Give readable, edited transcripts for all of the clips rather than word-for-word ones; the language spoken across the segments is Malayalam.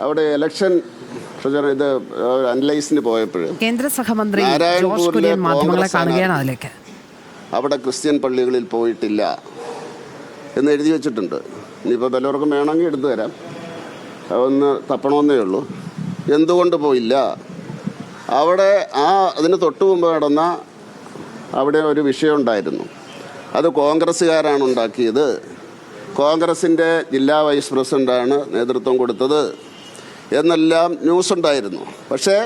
അവിടെ ഇലക്ഷൻ ഇത് അനലൈസിന് പോയപ്പോൾ കേന്ദ്ര സഹമന്ത്രി ജോർജ് കുര്യൻ മാധ്യമങ്ങളെ കാണുകയാണ് അതിലേക്ക്. അവിടെ ക്രിസ്ത്യൻ പള്ളികളിൽ പോയിട്ടില്ല എന്ന് എഴുതി വെച്ചിട്ടുണ്ട്. ഇനിയിപ്പോൾ പലർക്കും വേണമെങ്കിൽ എടുത്തു തരാം, ഒന്ന് തപ്പണമെന്നേ ഉള്ളൂ. എന്തുകൊണ്ട് പോയില്ല? അവിടെ അതിന് തൊട്ട് മുമ്പ് നടന്ന അവിടെ ഒരു വിഷയം ഉണ്ടായിരുന്നു. അത് കോൺഗ്രസ്സുകാരാണ് ഉണ്ടാക്കിയത്. കോൺഗ്രസിൻ്റെ ജില്ലാ വൈസ് പ്രസിഡൻ്റാണ് നേതൃത്വം കൊടുത്തത് എന്നെല്ലാം ന്യൂസ് ഉണ്ടായിരുന്നു. പക്ഷേ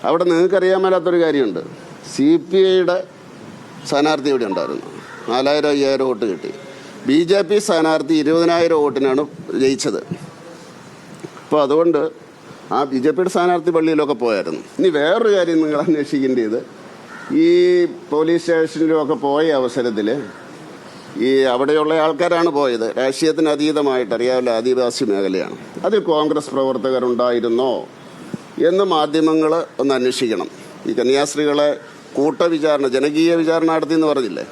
അവിടെ നിങ്ങൾക്കറിയാൻ മേലാത്തൊരു കാര്യമുണ്ട്. CPIയുടെ സ്ഥാനാർത്ഥി ഇവിടെ ഉണ്ടായിരുന്നു. 4000-5000 വോട്ട് കിട്ടി. BJP സ്ഥാനാർത്ഥി 20,000 വോട്ടിനാണ് ജയിച്ചത്. അപ്പോൾ അതുകൊണ്ട് BJPയുടെ സ്ഥാനാർത്ഥി പള്ളിയിലൊക്കെ പോയായിരുന്നു. ഇനി വേറൊരു കാര്യം നിങ്ങൾ അന്വേഷിക്കേണ്ടത്, ഈ പോലീസ് സ്റ്റേഷനിലുമൊക്കെ പോയ അവസരത്തിൽ അവിടെയുള്ള ആൾക്കാരാണ് പോയത്. രാഷ്ട്രീയത്തിന് അതീതമായിട്ട് അറിയാമല്ലോ, ആദിവാസി മേഖലയാണ്. അതിൽ കോൺഗ്രസ് പ്രവർത്തകരുണ്ടായിരുന്നോ എന്ന് മാധ്യമങ്ങൾ ഒന്ന് അന്വേഷിക്കണം. ഈ കന്യാസ്ത്രീകളെ കൂട്ടവിചാരണ, ജനകീയ വിചാരണ നടത്തിയെന്ന് പറഞ്ഞില്ലേ,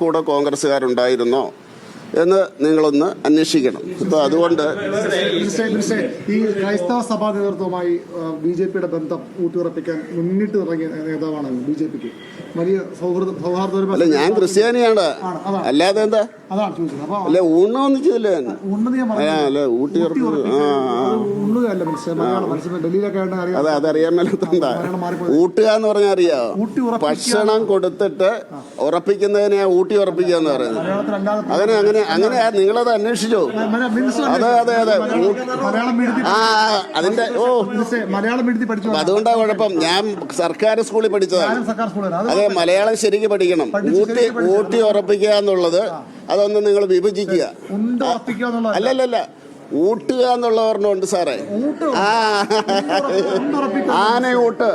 കൂടെ കോൺഗ്രസ്സുകാരുണ്ടായിരുന്നോ എന്ന് നിങ്ങളൊന്ന് അന്വേഷിക്കണം. അപ്പോൾ അതുകൊണ്ട് ഈ ക്രൈസ്തവ സഭാ നേതൃത്വവുമായി BJPയുടെ ബന്ധം ഊട്ടിയുറപ്പിക്കാൻ മുന്നിട്ട് ഇറങ്ങിയ നേതാവാണ് BJPക്ക്. വലിയ സൗഹാർദ്ദപരമായ. അല്ല, ഞാൻ ക്രിസ്ത്യാനിയാണ്, അല്ലാതെ എന്താ അല്ലെ ഊണ്ണൊന്നും ചെയ്തില്ല. അതറിയാൻ മേലെന്താ ഊട്ടുക എന്ന് പറഞ്ഞാൽ അറിയാമോ? ഭക്ഷണം കൊടുത്തിട്ട് ഉറപ്പിക്കുന്നതിനെ ഊട്ടി ഉറപ്പിക്കുക എന്ന് പറയുന്നത്. അങ്ങനെ നിങ്ങളത് അന്വേഷിച്ചോ? അതെ അതിന്റെ അതുകൊണ്ടാ കുഴപ്പം. ഞാൻ സർക്കാർ സ്കൂളിൽ പഠിച്ചതാണ്. അതെ, മലയാളം ശരിക്കും പഠിക്കണം. ഊട്ടി ഉറപ്പിക്കുക എന്നുള്ളത് അതൊന്ന് നിങ്ങൾ വിഭജിക്കുക. അല്ലല്ല, ഊട്ടുക എന്നുള്ള ഓർമ്മയുണ്ട് സാറേ. ആനയൂട്ട്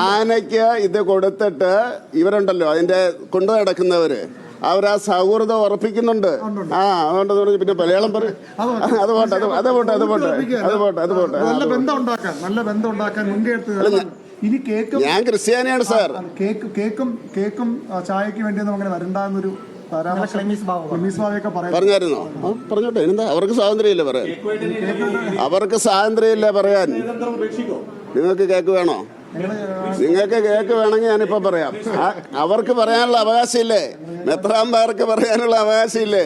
ആനയ്ക്ക് ഇത് കൊടുത്തിട്ട് ഇവരുണ്ടല്ലോ അതിന്റെ കൊണ്ടു നടക്കുന്നവര്, അവരാ സൗഹൃദം ഉറപ്പിക്കുന്നുണ്ട്. അതുകൊണ്ട് പിന്നെ മലയാളം പറയും. അത് പോട്ടെ. ഞാൻ ക്രിസ്ത്യാനിയാണ് സാർ. കേക്കും ചായക്ക് വേണ്ടി അങ്ങനെ വരണ്ടെന്നൊരു പറഞ്ഞായിരുന്നോ? പറഞ്ഞോട്ടെ, എന്താ അവർക്ക് സ്വാതന്ത്ര്യമില്ല പറയാൻ. അവർക്ക് സ്വാതന്ത്ര്യമില്ല പറയാൻ. നിങ്ങൾക്ക് കേക്ക് വേണോ? നിങ്ങൾക്ക് കേക്ക് വേണമെങ്കിൽ ഞാനിപ്പോ പറയാം. അവർക്ക് പറയാനുള്ള അവകാശമില്ലേ? മെത്രാന്മാർക്ക് പറയാനുള്ള അവകാശമില്ലേ?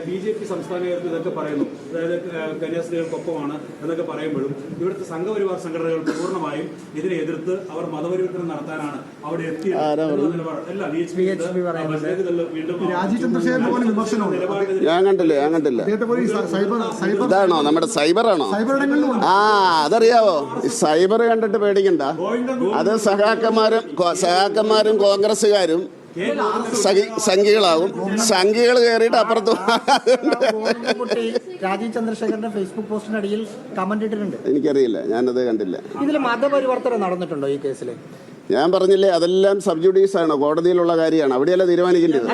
BJP സംസ്ഥാന നേതൃത്വം ഇതൊക്കെ പറയുന്നു, അതായത് കന്യാസ്ത്രീകൾക്കൊപ്പമാണ് എന്നൊക്കെ പറയുമ്പോഴും ഇവിടുത്തെ സംഘപരിവാർ സംഘടനകൾ പൂർണ്ണമായും ഇതിനെ എതിർത്ത് അവർ മതപരിവർത്തനം നടത്താനാണ് അവിടെ എത്തിയത്. ഞാൻ കണ്ടില്ല. ഇതാണോ നമ്മുടെ സൈബറാണോ? അതറിയാവോ? സൈബർ കണ്ടിട്ട് പേടിക്കണ്ട. അത് സഹാക്കന്മാരും കോൺഗ്രസ്സുകാരും സംഘികളാവും. സംഘികൾ കയറിയിട്ട് അപ്പുറത്ത്. രാജീവ് ചന്ദ്രശേഖരന്റെ ഫേസ്ബുക്ക് പോസ്റ്റിനടിയിൽ കമന്റ് ഇട്ടിട്ടുണ്ട്. എനിക്കറിയില്ല, ഞാനത് കണ്ടില്ല. ഇതിൽ മതപരിവർത്തനം നടന്നിട്ടുണ്ടോ ഈ കേസിൽ? ഞാൻ പറഞ്ഞില്ലേ, അതെല്ലാം സബ് ജുഡീസ് ആണ്, കോടതിയിലുള്ള കാര്യമാണ്. അവിടെയല്ല തീരുമാനിക്കേണ്ടത്.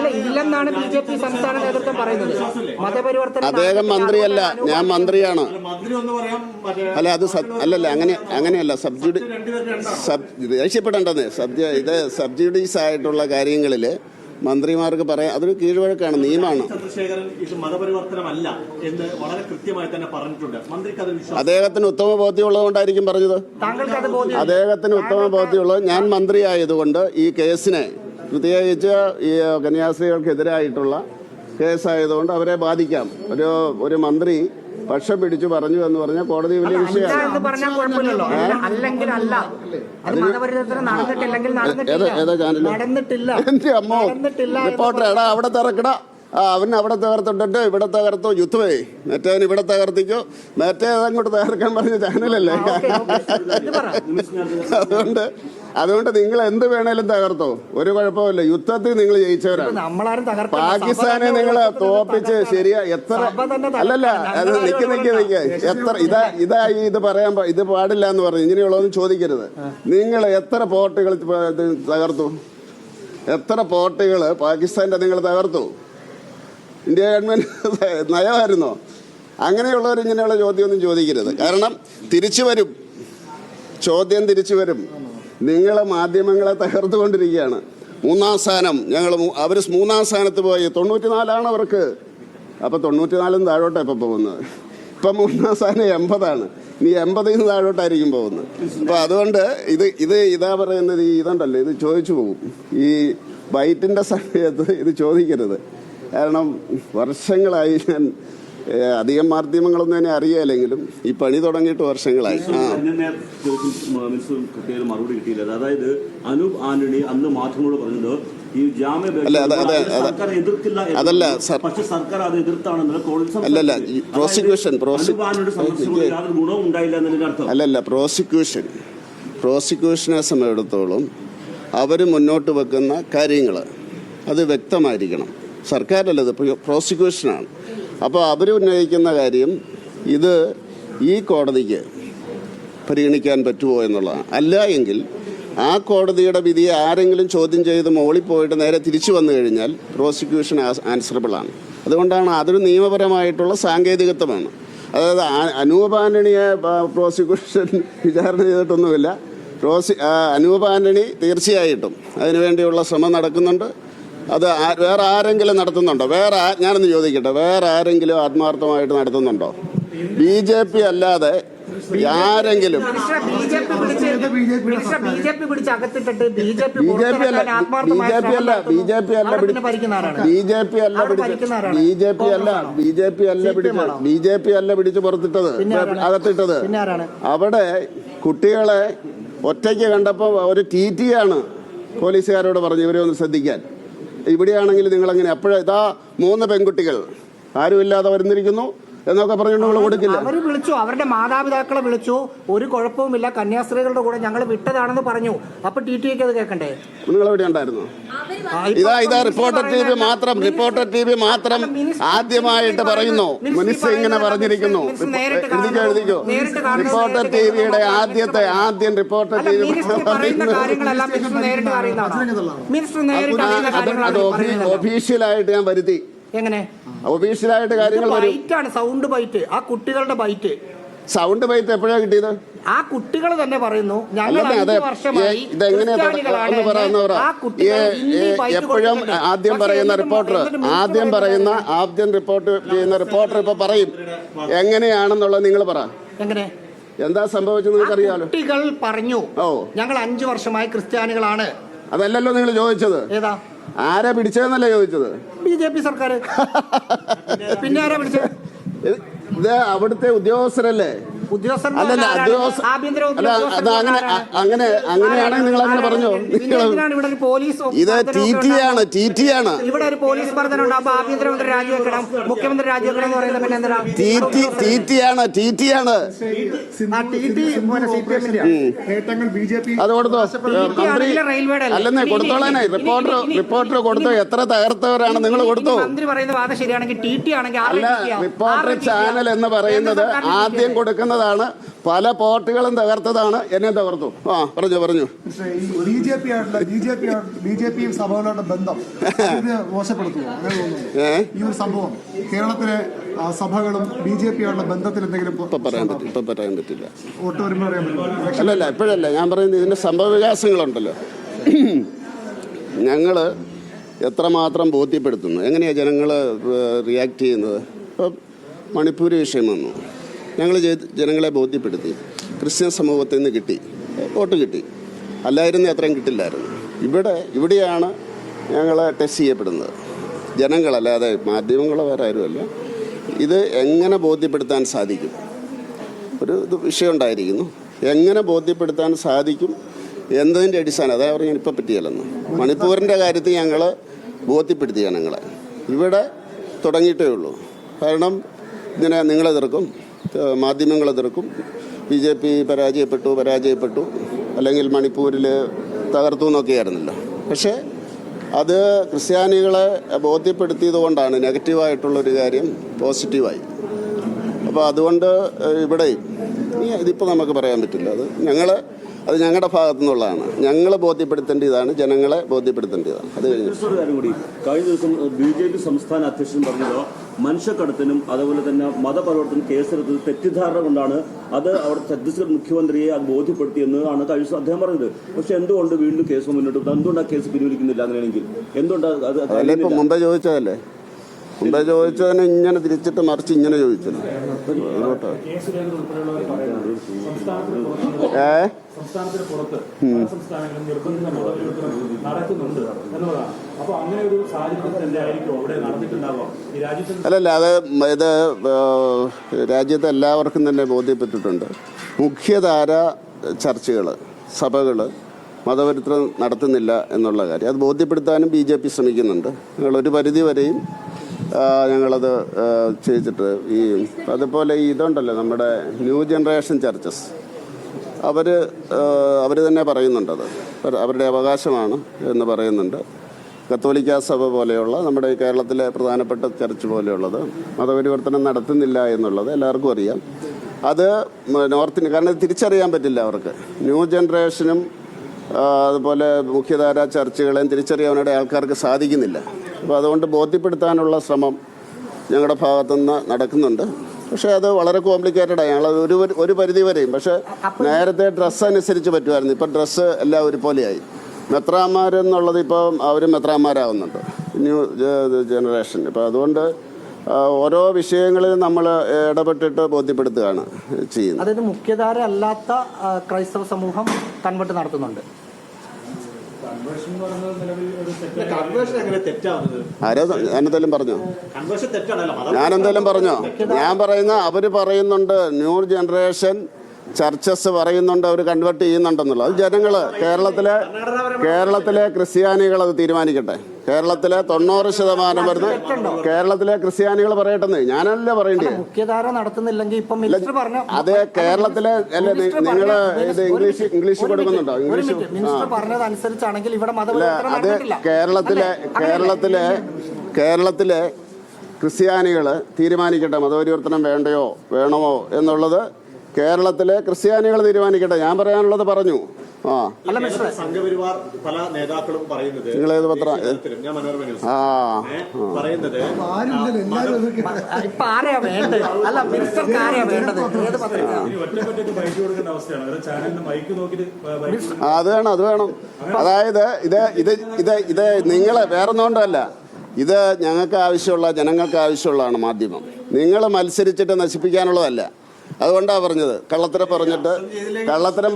അദ്ദേഹം മന്ത്രിയല്ല, ഞാൻ മന്ത്രിയാണ്. അല്ല, അത് അങ്ങനെയല്ല. ദേഷ്യപ്പെടേണ്ടത് സബ് ജുഡീസ് ആയിട്ടുള്ള കാര്യങ്ങളിൽ മന്ത്രിമാർക്ക് പറയാം. അതൊരു കീഴ്വഴക്കാണ്, നിയമമാണ്. അദ്ദേഹത്തിന് ഉത്തമ ബോധ്യമുള്ളത് കൊണ്ടായിരിക്കും പറഞ്ഞത്. അദ്ദേഹത്തിന് ഉത്തമ ബോധ്യമുള്ളത്. ഞാൻ മന്ത്രി ആയതുകൊണ്ട് ഈ കേസിനെ, പ്രത്യേകിച്ച് ഈ കന്യാസ്ത്രീകൾക്കെതിരായിട്ടുള്ള കേസായതുകൊണ്ട് അവരെ ബാധിക്കാം. ഒരു മന്ത്രി പക്ഷം പിടിച്ചു പറഞ്ഞു എന്ന് പറഞ്ഞാൽ കോടതി വലിയ വിഷയമാണ്. ഏതാ ചാനൽ? എന്റെ അമ്മോ, റിപ്പോർട്ടർ എടാ അവിടെ തിറക്കടാ. അവൻ അവിടെ തകർത്തിട്ടിട്ട് ഇവിടെ തകർത്തോ, യുദ്ധമേ മറ്റേവൻ ഇവിടെ തകർത്തിക്കോ, മറ്റേതങ്ങോട്ട് തകർക്കാൻ പറഞ്ഞ ചാനലല്ലേ. അതുകൊണ്ട് നിങ്ങൾ എന്ത് വേണേലും തകർത്തോ, ഒരു കുഴപ്പമില്ല. യുദ്ധത്തിൽ നിങ്ങൾ ജയിച്ചവരാണ്. പാകിസ്ഥാനെ നിങ്ങൾ തോപ്പിച്ച് ശരിയാ. എത്ര അല്ലല്ല, അത് നിക്ക് എത്ര ഇത് പറയാൻ ഇത് പാടില്ല എന്ന് പറഞ്ഞു. ഇങ്ങനെയുള്ളതൊന്നും ചോദിക്കരുത്. നിങ്ങൾ എത്ര പോർട്ടുകൾ തകർത്തു? എത്ര പോർട്ടുകൾ പാകിസ്ഥാന്റെ നിങ്ങൾ തകർത്തു? ഇന്ത്യ ഗവൺമെന്റ് നയമായിരുന്നോ? അങ്ങനെയുള്ളവർ ഇങ്ങനെയുള്ള ചോദ്യമൊന്നും ചോദിക്കരുത്. കാരണം ചോദ്യം തിരിച്ചു വരും. നിങ്ങളെ മാധ്യമങ്ങളെ തകർത്തുകൊണ്ടിരിക്കുകയാണ്. 3-ാം സ്ഥാനം അവർ 3-ാം സ്ഥാനത്ത് പോയി. 94 അവർക്ക്. അപ്പോൾ 94 താഴോട്ടാണ് ഇപ്പോൾ പോകുന്നത്. ഇപ്പം 3-ാം സ്ഥാനം 80 ഇനി 80 താഴോട്ടായിരിക്കും പോകുന്നത്. അപ്പോൾ അതുകൊണ്ട് ഇതാ പറയുന്നത്, ഇതുണ്ടല്ലോ, ഇത് ചോദിച്ചു പോകും. ഈ ബൈറ്റിൻ്റെ സമയത്ത് ഇത് ചോദിക്കരുത്. കാരണം വർഷങ്ങളായി ഞാൻ അധികം മാധ്യമങ്ങളൊന്നും തന്നെ അറിയാലെങ്കിലും ഈ പണി തുടങ്ങിയിട്ട് വർഷങ്ങളായി. മറുപടി കിട്ടിയില്ല. അതായത് അനൂപ് ആന്റണി അന്ന് മാധ്യമങ്ങളോട് പറഞ്ഞത് ഈ സർക്കാർ എതിർക്കില്ല, അതല്ല പക്ഷെ സർക്കാർ അത് എതിർത്താണെന്ന് അല്ലല്ല പ്രോസിക്യൂഷനെ സംബന്ധിച്ചിടത്തോളം അവർ മുന്നോട്ട് വെക്കുന്ന കാര്യങ്ങൾ അത് വ്യക്തമായിരിക്കണം. സർക്കാരല്ലത്, പ്രോസിക്യൂഷനാണ്. അപ്പോൾ അവർ ഉന്നയിക്കുന്ന കാര്യം ഇത് ഈ കോടതിക്ക് പരിഗണിക്കാൻ പറ്റുമോ എന്നുള്ളതാണ്. അല്ല എങ്കിൽ ആ കോടതിയുടെ വിധിയെ ആരെങ്കിലും ചോദ്യം ചെയ്ത് മുകളിൽ പോയിട്ട് നേരെ തിരിച്ചു വന്നു കഴിഞ്ഞാൽ പ്രോസിക്യൂഷൻ ആൻസറബിളാണ്. അതുകൊണ്ടാണ് അതൊരു നിയമപരമായിട്ടുള്ള സാങ്കേതികത്വമാണ്. അതായത് അനൂപ് ആന്റണിയെ പ്രോസിക്യൂഷൻ വിചാരണ ചെയ്തിട്ടൊന്നുമില്ല. അനൂപ് ആന്റണി തീർച്ചയായിട്ടും അതിനുവേണ്ടിയുള്ള ശ്രമം നടക്കുന്നുണ്ട്. അത് വേറെ ആരെങ്കിലും നടത്തുന്നുണ്ടോ? ഞാനൊന്ന് ചോദിക്കട്ടെ, വേറെ ആരെങ്കിലും ആത്മാർത്ഥമായിട്ട് നടത്തുന്നുണ്ടോ? BJP അല്ലാതെ ആരെങ്കിലും? BJP അല്ല പിടിച്ച് പുറത്തിട്ടത്, അകത്തിട്ടത്. അവിടെ കുട്ടികളെ ഒറ്റയ്ക്ക് കണ്ടപ്പോൾ ഒരു TT ആണ് പോലീസുകാരോട് പറഞ്ഞു ഇവരെ ഒന്ന് ശ്രദ്ധിക്കാൻ. ഇവിടെയാണെങ്കിൽ നിങ്ങളങ്ങനെ ഇതാ 3 പെൺകുട്ടികൾ ആരുമില്ലാതെ വരുന്നിരിക്കുന്നു എന്നൊക്കെ പറഞ്ഞുകൊണ്ട് നമ്മൾ കൊടുക്കില്ല. അവർ വിളിച്ചു, അവരുടെ മാതാപിതാക്കളെ വിളിച്ചു, ഒരു കുഴപ്പവുമില്ല, കന്യാസ്ത്രീകളുടെ കൂടെ ഞങ്ങൾ വിട്ടതാണെന്ന് പറഞ്ഞു. അപ്പൊ TTക്ക് അത് കേൾക്കണ്ടേ? നിങ്ങൾ എവിടെ ഉണ്ടായിരുന്നു? ഇതാ റിപ്പോർട്ടർ TV മാത്രം ആദ്യമായിട്ട് പറയുന്നു. മിനിസ്റ്റർ ഇങ്ങനെ പറഞ്ഞിരിക്കുന്നു. എഴുതിക്കോ. റിപ്പോർട്ടർ TVയുടെ ആദ്യം റിപ്പോർട്ടർ TV അത് ഒഫീഷ്യലായിട്ട് ഞാൻ വരുത്തി. എങ്ങനെ ഒഫീഷ്യലായിട്ട് കാര്യങ്ങൾ സൗണ്ട് ബൈറ്റ്? ആ കുട്ടികളുടെ ബൈറ്റ്, സൗണ്ട് ബൈറ്റ് എപ്പോഴാണ് കിട്ടിയത്? ആ കുട്ടികൾ തന്നെ പറയുന്ന എപ്പോഴും ആദ്യം പറയുന്ന റിപ്പോർട്ടർ ഇപ്പൊ പറയും എങ്ങനെയാണെന്നുള്ളത്. നിങ്ങൾ പറ, എങ്ങനെ എന്താ സംഭവിച്ചത് നിങ്ങൾക്കറിയാലോ. കുട്ടികൾ പറഞ്ഞു ഞങ്ങൾ 5 വർഷമായി ക്രിസ്ത്യാനികളാണ്. അതല്ലല്ലോ നിങ്ങൾ ചോദിച്ചത്. ഏതാ? ആരാ പിടിച്ചതെന്നല്ലേ ചോദിച്ചത്? BJP സർക്കാർ. പിന്നെ ആരാ പിടിച്ചത്? ഇത് അവിടുത്തെ ഉദ്യോഗസ്ഥരല്ലേ? അങ്ങനെയാണെങ്കിൽ നിങ്ങൾ അങ്ങനെ പറഞ്ഞോ. ഇത് TT ആണ്. ഇവിടെ ഒരു പോലീസ് പ്രവർത്തനം. അപ്പൊ ആഭ്യന്തരമന്ത്രി രാജിവെക്കണം, മുഖ്യമന്ത്രി രാജിവെക്കണം എന്ന് പറയുന്നത് പിന്നെ എന്തിനാ? TT ആണ്. അത് കൊടുത്തോ അല്ലെന്നേ? കൊടുത്തോളാനേ. റിപ്പോർട്ടർ കൊടുത്തോ. എത്ര തകർത്തവരാണ് നിങ്ങൾ കൊടുത്തോ? മന്ത്രി പറയുന്ന വാദം ശരിയാണെങ്കിൽ TT ആണെങ്കിൽ അല്ല, റിപ്പോർട്ടർ ചാനൽ എന്ന് പറയുന്നത് ആദ്യം കൊടുക്കുന്നതാണ്. പല പോർട്ടുകളും തകർത്തതാണ്. എന്നെ തകർത്തു. പറഞ്ഞു BJP സഭകളുടെ ബന്ധം മോശപ്പെടുത്തുമോ? അങ്ങനെ തോന്നുന്നു ഈ ഒരു സംഭവം കേരളത്തിലെ സഭകളും BJP ബന്ധത്തിൽ എന്തെങ്കിലും പറയാൻ പറ്റില്ല. വോട്ട് വരുമ്പോൾ അറിയാൻ പറ്റും. അല്ലല്ല, ഇപ്പോഴല്ല ഞാൻ പറയുന്നത്. ഇതിന്റെ സംഭവ വികാസങ്ങളുണ്ടല്ലോ. ഞങ്ങൾ എത്രമാത്രം ബോധ്യപ്പെടുത്തുന്നു, എങ്ങനെയാണ് ജനങ്ങൾ റിയാക്ട് ചെയ്യുന്നത്. ഇപ്പം മണിപ്പൂർ വിഷയം വന്നു, ഞങ്ങൾ ജനങ്ങളെ ബോധ്യപ്പെടുത്തി. ക്രിസ്ത്യൻ സമൂഹത്തിൽ നിന്ന് വോട്ട് കിട്ടി. അല്ലായിരുന്നു അത്രയും കിട്ടില്ലായിരുന്നു. ഇവിടെയാണ് ഞങ്ങൾ ടെസ്റ്റ് ചെയ്യപ്പെടുന്നത്. ജനങ്ങളല്ലാതെ മാധ്യമങ്ങളോ വേറെ ആരുമല്ല. ഇത് എങ്ങനെ ബോധ്യപ്പെടുത്താൻ സാധിക്കും? ഒരു വിഷയം ഉണ്ടായിരിക്കുന്നു. എങ്ങനെ ബോധ്യപ്പെടുത്താൻ സാധിക്കും എന്നതിൻ്റെ അടിസ്ഥാനം. അതാ പറഞ്ഞാൽ ഇപ്പം പറ്റിയല്ലെന്ന്. മണിപ്പൂരിൻ്റെ കാര്യത്തിൽ ഞങ്ങൾ ബോധ്യപ്പെടുത്തി ജനങ്ങളെ. ഇവിടെ തുടങ്ങിയിട്ടേ ഉള്ളൂ. കാരണം ഇങ്ങനെ നിങ്ങളെതിർക്കും, മാധ്യമങ്ങളെതിർക്കും. BJP പരാജയപ്പെട്ടു അല്ലെങ്കിൽ മണിപ്പൂരിൽ തകർത്തു എന്നൊക്കെയായിരുന്നല്ലോ. പക്ഷേ അത് ക്രിസ്ത്യാനികളെ ബോധ്യപ്പെടുത്തിയത് കൊണ്ടാണ് നെഗറ്റീവായിട്ടുള്ളൊരു കാര്യം പോസിറ്റീവായി. അപ്പോൾ അതുകൊണ്ട് ഇവിടെയും ഇതിപ്പോൾ നമുക്ക് പറയാൻ പറ്റില്ല. അത് ഞങ്ങളുടെ ഭാഗത്തു നിന്നുള്ളതാണ്. ഞങ്ങളെ ബോധ്യപ്പെടുത്തേണ്ടതാണ്, ജനങ്ങളെ ബോധ്യപ്പെടുത്തേണ്ടതാണ്. അത് കഴിഞ്ഞ ദിവസം BJP സംസ്ഥാന അധ്യക്ഷൻ പറഞ്ഞത് മനുഷ്യക്കടത്തിനും അതുപോലെ തന്നെ മതപരിവർത്തനം കേസെടുത്തത് തെറ്റിദ്ധാരണ കൊണ്ടാണ്. അത് അവിടെ ഛത്തീസ്ഗഡ് മുഖ്യമന്ത്രിയെ അത് ബോധ്യപ്പെടുത്തിയെന്നാണ് കഴിഞ്ഞ ദിവസം അദ്ദേഹം പറഞ്ഞത്. പക്ഷെ എന്തുകൊണ്ട് വീണ്ടും കേസ് മുന്നോട്ട്? എന്തുകൊണ്ട് ആ കേസ് പിൻവലിക്കുന്നില്ല? അങ്ങനെയാണെങ്കിൽ എന്തുകൊണ്ടാണ് അത്? ഇപ്പം മുമ്പേ ചോദിച്ചതല്ലേ. മുമ്പേ ചോദിച്ചതിന് ഇങ്ങനെ തിരിച്ചിട്ട് മറിച്ച് ഇങ്ങനെ ചോദിച്ചല്ലോ. അതുകൊണ്ടാ. കെ സുരേന്ദ്രൻ ഉൾപ്പെടെയുള്ളവർ പറയുന്നത് സംസ്ഥാനത്തിന് പുറത്ത് പല സംസ്ഥാനങ്ങളും നിർബന്ധിത മതപരിവർത്തനം നടക്കുന്നുണ്ട് എന്നുള്ളതാണ്. അപ്പോൾ അങ്ങനെ ഒരു സാഹചര്യത്തിൽ തന്നെ ആയിരിക്കും അവിടെ നടന്നിട്ടുണ്ടാവാം ഈ രാജ്യത്ത്. അല്ലല്ല, അത് ഇത് രാജ്യത്ത് എല്ലാവർക്കും തന്നെ ബോധ്യപ്പെട്ടിട്ടുണ്ട്. മുഖ്യധാര ചർച്ചുകൾ, സഭകൾ മതപരിവർത്തനം നടത്തുന്നില്ല എന്നുള്ള കാര്യം അത് ബോധ്യപ്പെടുത്താനും BJP ശ്രമിക്കുന്നുണ്ട്. ഞങ്ങളൊരു പരിധി വരെയും ഞങ്ങളത് ചെയ്തിട്ട് അതുപോലെ ഇതുണ്ടല്ലോ നമ്മുടെ ന്യൂ ജനറേഷൻ ചർച്ചസ്, അവർ തന്നെ പറയുന്നുണ്ടത് അവരുടെ അവകാശമാണ് എന്ന് പറയുന്നുണ്ട്. കത്തോലിക്ക സഭ പോലെയുള്ള നമ്മുടെ കേരളത്തിലെ പ്രധാനപ്പെട്ട ചർച്ച് പോലെയുള്ളത് മതപരിവർത്തനം നടത്തുന്നില്ല എന്നുള്ളത് എല്ലാവർക്കും അറിയാം. അത് നോർത്തിന്, കാരണം തിരിച്ചറിയാൻ പറ്റില്ല അവർക്ക്. ന്യൂ ജനറേഷനും അതുപോലെ മുഖ്യധാര ചർച്ചുകളെയും തിരിച്ചറിയാനായിട്ട് ആൾക്കാർക്ക് സാധിക്കുന്നില്ല. അപ്പോൾ അതുകൊണ്ട് ബോധ്യപ്പെടുത്താനുള്ള ശ്രമം ഞങ്ങളുടെ ഭാഗത്തുനിന്ന് നടക്കുന്നുണ്ട്. പക്ഷേ അത് വളരെ കോംപ്ലിക്കേറ്റഡാണ്. ഞങ്ങൾ ഒരു പരിധി വരെയും. പക്ഷേ നേരത്തെ ഡ്രസ്സ് അനുസരിച്ച് പറ്റുമായിരുന്നു. ഇപ്പം ഡ്രസ്സ് എല്ലാം ഒരുപോലെയായി. മെത്രാന്മാരെന്നുള്ളത് ഇപ്പം അവർ മെത്രാന്മാരാകുന്നുണ്ട്, ന്യൂ ജനറേഷൻ. ഇപ്പം അതുകൊണ്ട് ഓരോ വിഷയങ്ങളിൽ നമ്മൾ ഇടപെട്ടിട്ട് ബോധ്യപ്പെടുത്തുകയാണ് ചെയ്യുന്നത്. അതായത് മുഖ്യധാര അല്ലാത്ത ക്രൈസ്തവ സമൂഹം കൺവെർട്ട് നടത്തുന്നുണ്ട്. ഞാനെന്തെങ്കിലും പറഞ്ഞോ? ഞാനെന്തെങ്കിലും പറഞ്ഞോ? ഞാൻ പറയുന്ന അവർ പറയുന്നുണ്ട്, ന്യൂ ജനറേഷൻ ചർച്ചസ് പറയുന്നുണ്ട് അവർ കൺവേർട്ട് ചെയ്യുന്നുണ്ടെന്നുള്ളത്. അത് ജനങ്ങൾ, കേരളത്തിലെ ക്രിസ്ത്യാനികൾ അത് തീരുമാനിക്കട്ടെ. കേരളത്തിലെ 90% വരുന്ന കേരളത്തിലെ ക്രിസ്ത്യാനികൾ പറയട്ടെന്ന്. ഞാനല്ല പറയേണ്ടത്. മുഖ്യധാര നടത്തുന്നില്ലെങ്കിൽ ഇപ്പം മിനിസ്റ്റർ പറഞ്ഞു. അതെ, കേരളത്തിലെ അല്ലെ നിങ്ങൾ ഇത് ഇംഗ്ലീഷ് കൊടുക്കുന്നുണ്ടോ? ഇംഗ്ലീഷ് മിനിസ്റ്റർ പറഞ്ഞതനുസരിച്ചാണെങ്കിൽ ഇവിടെ അതെ, കേരളത്തിലെ ക്രിസ്ത്യാനികൾ തീരുമാനിക്കട്ടെ മതപരിവർത്തനം വേണമോ എന്നുള്ളത്. കേരളത്തിലെ ക്രിസ്ത്യാനികൾ തീരുമാനിക്കട്ടെ. ഞാൻ പറയാനുള്ളത് പറഞ്ഞു. സംഘപരിവാർ പല നേതാക്കളും പറയുന്നത്, നിങ്ങളേത് പത്രം? ഞാൻ മനോരമ ന്യൂസ് പറയുന്നത് അത് വേണം. അതായത് ഇത് നിങ്ങളെ വേറൊന്നുകൊണ്ടല്ല, ഇത് ഞങ്ങൾക്ക് ആവശ്യമുള്ള, ജനങ്ങൾക്ക് ആവശ്യമുള്ളതാണ് മാധ്യമം. നിങ്ങൾ മത്സരിച്ചിട്ട് നശിപ്പിക്കാനുള്ളതല്ല. അതുകൊണ്ടാണ് പറഞ്ഞത്. കള്ളത്തരം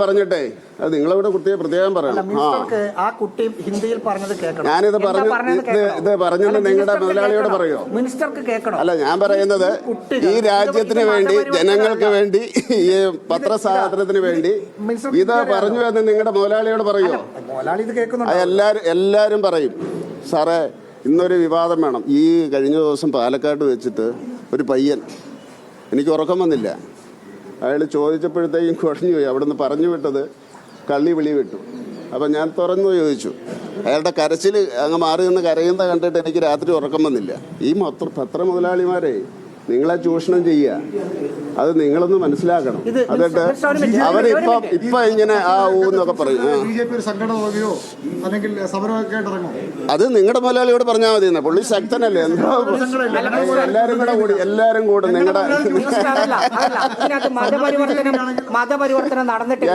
പറഞ്ഞിട്ടേ അത് നിങ്ങളിവിടെ കുട്ടിയെ പ്രത്യേകം പറയണം. ആ കുട്ടി ഹിന്ദിയിൽ പറഞ്ഞത് കേൾക്കണം. ഞാനിത് പറഞ്ഞത് നിങ്ങളുടെ മുതലാളിയോട് പറയോ? മിനിസ്റ്റർക്ക് കേൾക്കണം. അല്ല, ഞാൻ പറയുന്നത് ഈ രാജ്യത്തിന് വേണ്ടി, ജനങ്ങൾക്ക് വേണ്ടി, ഈ പത്രസ്വാതന്ത്ര്യത്തിന് വേണ്ടി ഇത് പറഞ്ഞു എന്ന് നിങ്ങളുടെ മുതലാളിയോട് പറയോ? എല്ലാവരും പറയും. സാറേ, ഇന്നൊരു വിവാദം വേണം. ഈ കഴിഞ്ഞ ദിവസം പാലക്കാട് വെച്ചിട്ട് ഒരു പയ്യൻ, എനിക്ക് ഉറക്കം വന്നില്ല, അയാൾ ചോദിച്ചപ്പോഴത്തേക്കും കുഴഞ്ഞു പോയി. അവിടെ നിന്ന് പറഞ്ഞു വിട്ടത് കള്ളി വിളി വിട്ടു. അപ്പം ഞാൻ തുറന്നു ചോദിച്ചു. അയാളുടെ കരച്ചിൽ അങ്ങ് മാറി നിന്ന് കരയുന്ന കണ്ടിട്ട് എനിക്ക് രാത്രി ഉറക്കം വന്നില്ല. ഈ പത്ര മുതലാളിമാരെ നിങ്ങളെ ചൂഷണം ചെയ്യുക, അത് നിങ്ങളൊന്ന് മനസ്സിലാക്കണം. എന്നിട്ട് അവരിപ്പം ഇങ്ങനെ എന്നൊക്കെ പറയും. അത് നിങ്ങളുടെ മുതലാളിയോട് പറഞ്ഞാൽ മതി. പുള്ളി ശക്തനല്ലേ? എല്ലാരും കൂടെ നിങ്ങളുടെ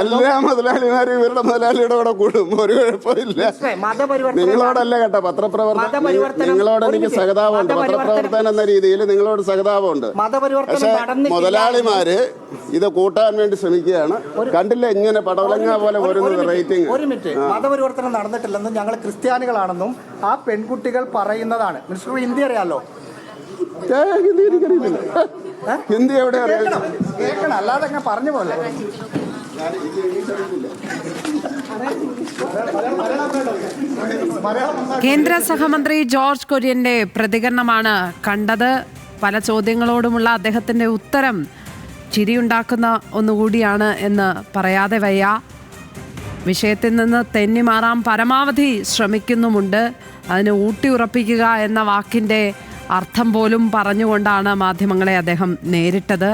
എല്ലാ മുതലാളിമാരും ഇവരുടെ മുതലാളിയുടെ കൂടെ കൂടും. ഒരു കുഴപ്പമില്ല. നിങ്ങളോടല്ല കേട്ടോ പത്രപ്രവർത്തനം, നിങ്ങളോട് എനിക്ക് സഹതാപമുണ്ട്. പത്രപ്രവർത്തനം എന്ന രീതിയിൽ നിങ്ങളോട് സഹതാപമുണ്ട്. പക്ഷെ മുതലാളിമാര് ഇത് കൂട്ടാൻ വേണ്ടി ശ്രമിക്കുകയാണ്. കണ്ടില്ല ഇങ്ങനെ പടവലങ്ങ പോലെ വരുന്നത് റേറ്റിംഗ്. ഒരു മിനിറ്റ്, മതപരിവർത്തനം നടന്നിട്ടില്ലെന്നും ഞങ്ങൾ ക്രിസ്ത്യാനികളാണെന്നും ആ പെൺകുട്ടികൾ പറയുന്നതാണ്. മിനിസ്റ്റർ ഹിന്ദി അറിയാലോ? ഹിന്ദി എനിക്കറിയില്ല. ഹിന്ദി എവിടെ അറിയാം? കേൾക്കണം, അല്ലാതെ അങ്ങനെ പറഞ്ഞ പോലെ. കേന്ദ്ര സഹമന്ത്രി ജോർജ് കുര്യന്റെ പ്രതികരണമാണ് കണ്ടത്. പല ചോദ്യങ്ങളോടുമുള്ള അദ്ദേഹത്തിൻ്റെ ഉത്തരം ചിരിയുണ്ടാക്കുന്ന ഒന്നുകൂടിയാണ് എന്ന് പറയാതെ വയ്യ. വിഷയത്തിൽ നിന്ന് തെന്നിമാറാൻ പരമാവധി ശ്രമിക്കുന്നുമുണ്ട്. അതിന് ഊട്ടിയുറപ്പിക്കുക എന്ന വാക്കിൻ്റെ അർത്ഥം പോലും പറഞ്ഞുകൊണ്ടാണ് മാധ്യമങ്ങളെ അദ്ദേഹം നേരിട്ടത്.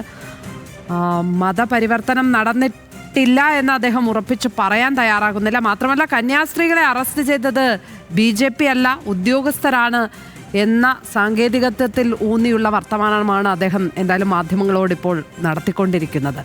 മതപരിവർത്തനം നടന്നിട്ടില്ല എന്ന് അദ്ദേഹം ഉറപ്പിച്ച് പറയാൻ തയ്യാറാകുന്നില്ല. മാത്രമല്ല, കന്യാസ്ത്രീകളെ അറസ്റ്റ് ചെയ്തത് BJP അല്ല, ഉദ്യോഗസ്ഥരാണ് എന്ന സാങ്കേതികത്വത്തിൽ ഊന്നിയുള്ള വർത്തമാനമാണ് അദ്ദേഹം എന്തായാലും മാധ്യമങ്ങളോട് ഇപ്പോൾ നടത്തിക്കൊണ്ടിരിക്കുന്നത്.